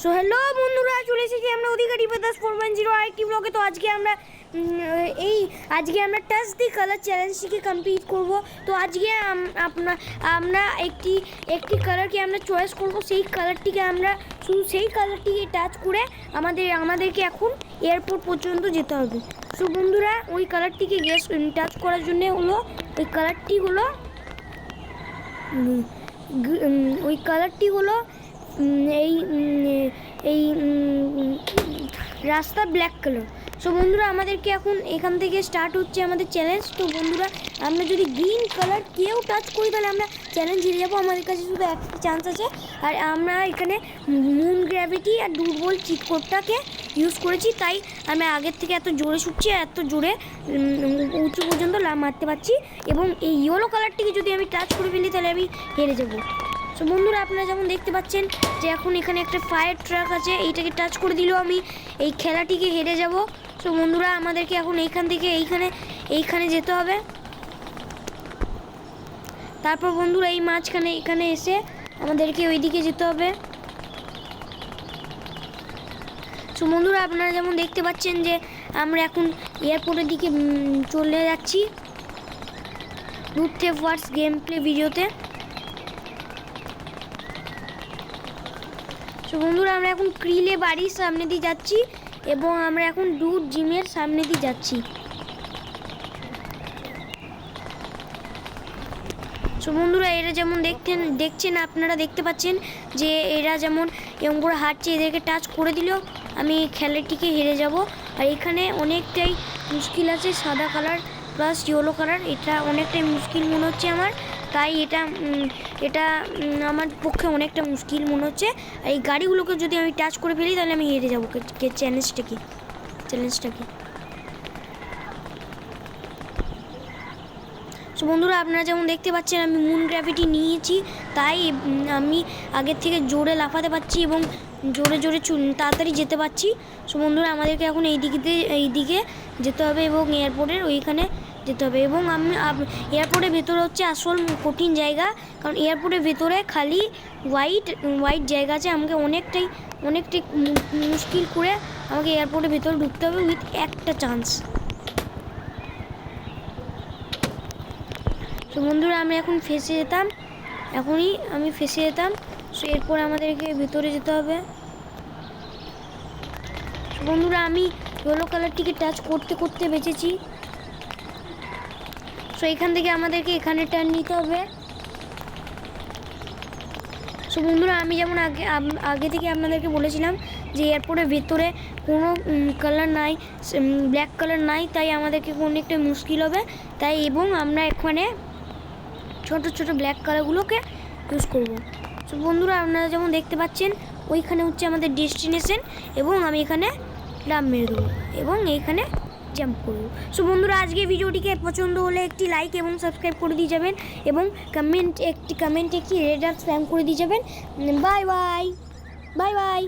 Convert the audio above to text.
So hello বন্ধুরা, চলে এসেছি আমরা অধিকারী ব্রাদার্স 4.0 আরেকটি ব্লগে। তো আজকে আমরা টাচ দি কালার চ্যালেঞ্জটিকে কমপ্লিট করব। তো আজকে আমরা একটি কালারকে আমরা চয়েস করব। সেই কালারটিকে আমরা শুধু সেই কালারটিকে টাচ করে আমাদেরকে এখন এয়ারপোর্ট পর্যন্ত যেতে হবে। সো বন্ধুরা, ওই কালারটিকে টাচ করার জন্য ওই কালারটি হলো এই রাস্তা ব্ল্যাক কালার। সো বন্ধুরা, আমাদেরকে এখন এখান থেকে স্টার্ট হচ্ছে আমাদের চ্যালেঞ্জ। তো বন্ধুরা, আমরা যদি গ্রিন কালার কেউ টাচ করি তাহলে আমরা চ্যালেঞ্জ হেরে যাবো। আমাদের কাছে শুধু একটা চান্স আছে, আর আমরা এখানে মুন গ্র্যাভিটি আর দুর্বল চিট কোডটাকে ইউজ করেছি, তাই আমি আগের থেকে এত জোরে ছুটছি, এত জোরে উঁচু পর্যন্ত মারতে পারছি। এবং এই ইয়েলো কালারটিকে যদি আমি টাচ করে ফেলি তাহলে আমি হেরে যাবো। সো বন্ধুরা, আপনারা যেমন দেখতে পাচ্ছেন যে এখন এখানে একটা ফায়ার ট্রাক আছে, এইটাকে টাচ করে দিলেও আমি এই খেলাটিকে হেরে যাব। সো বন্ধুরা, আমাদেরকে এখন এইখান থেকে এইখানে যেতে হবে। তারপর বন্ধুরা, এই মাঝখানে এখানে এসে আমাদেরকে ওইদিকে যেতে হবে। সো বন্ধুরা, আপনারা যেমন দেখতে পাচ্ছেন যে আমরা এখন এয়ারপোর্টের দিকে চলে যাচ্ছি রুট থেফট ওয়ার্স গেম প্লে ভিডিওতে। সো বন্ধুরা, আমরা এখন ক্রিলে বাড়ির সামনে দিয়ে যাচ্ছি এবং আমরা এখন ডুড জিমের সামনে দিয়ে যাচ্ছি। সো বন্ধুরা, এরা যেমন দেখছেন আপনারা দেখতে পাচ্ছেন যে এরা যেমন এরকম করে হাঁটছে, এদেরকে টাচ করে দিলেও আমি খেলাটিকে হেরে যাব। আর এখানে অনেকটাই মুশকিল আছে, সাদা কালার প্লাস ইয়েলো কালার, এটা অনেকটাই মুশকিল মনে হচ্ছে আমার, তাই এটা আমার পক্ষে অনেকটা মুশকিল মনে হচ্ছে। আর এই গাড়িগুলোকে যদি আমি টাচ করে ফেলি তাহলে আমি হেরে যাবো চ্যালেঞ্জটাকে। সো বন্ধুরা, আপনারা যেমন দেখতে পাচ্ছেন আমি মুন গ্র্যাভিটি নিয়েছি, তাই আমি আগের থেকে জোরে লাফাতে পারছি এবং জোরে তাড়াতাড়ি যেতে পারছি। সো বন্ধুরা, আমাদেরকে এখন এইদিকে যেতে হবে এবং এয়ারপোর্টের ওইখানে যেতে হবে। এবং আমি এয়ারপোর্টের ভেতরে হচ্ছে আসল কঠিন জায়গা, কারণ এয়ারপোর্টের ভেতরে খালি হোয়াইট জায়গা আছে। আমাকে অনেকটাই মুশকিল করে আমাকে এয়ারপোর্টের ভেতরে ঢুকতে হবে উইথ একটা চান্স। তো বন্ধুরা, আমি এখন ফেসে যেতাম। সো এরপর আমাদেরকে ভেতরে যেতে হবে। বন্ধুরা, আমি ইয়েলো কালারটিকে টাচ করতে বেঁচেছি। সো এখান থেকে আমাদেরকে এখানে টার্ন নিতে হবে। সো বন্ধুরা, আমি যেমন আগে থেকে আপনাদেরকে বলেছিলাম যে এয়ারপোর্টের ভেতরে কোনো কালার নাই, ব্ল্যাক কালার নাই, তাই আমাদেরকে অনেকটা মুশকিল হবে। তাই এবং আমরা এখানে ছোট ব্ল্যাক কালারগুলোকে ইউজ করব। সো বন্ধুরা, আপনারা যেমন দেখতে পাচ্ছেন ওইখানে হচ্ছে আমাদের ডেস্টিনেশন, এবং আমি এখানে ডাম মেরে দেবো এবং এইখানে জাম্প করব। সো বন্ধুরা, আজকে ভিডিওটিকে পছন্দ হলে একটি লাইক এবং সাবস্ক্রাইব করে দিয়ে যাবেন এবং কমেন্টে একটি রেড আর স্প্যাম করে দিয়ে যাবেন। Bye bye.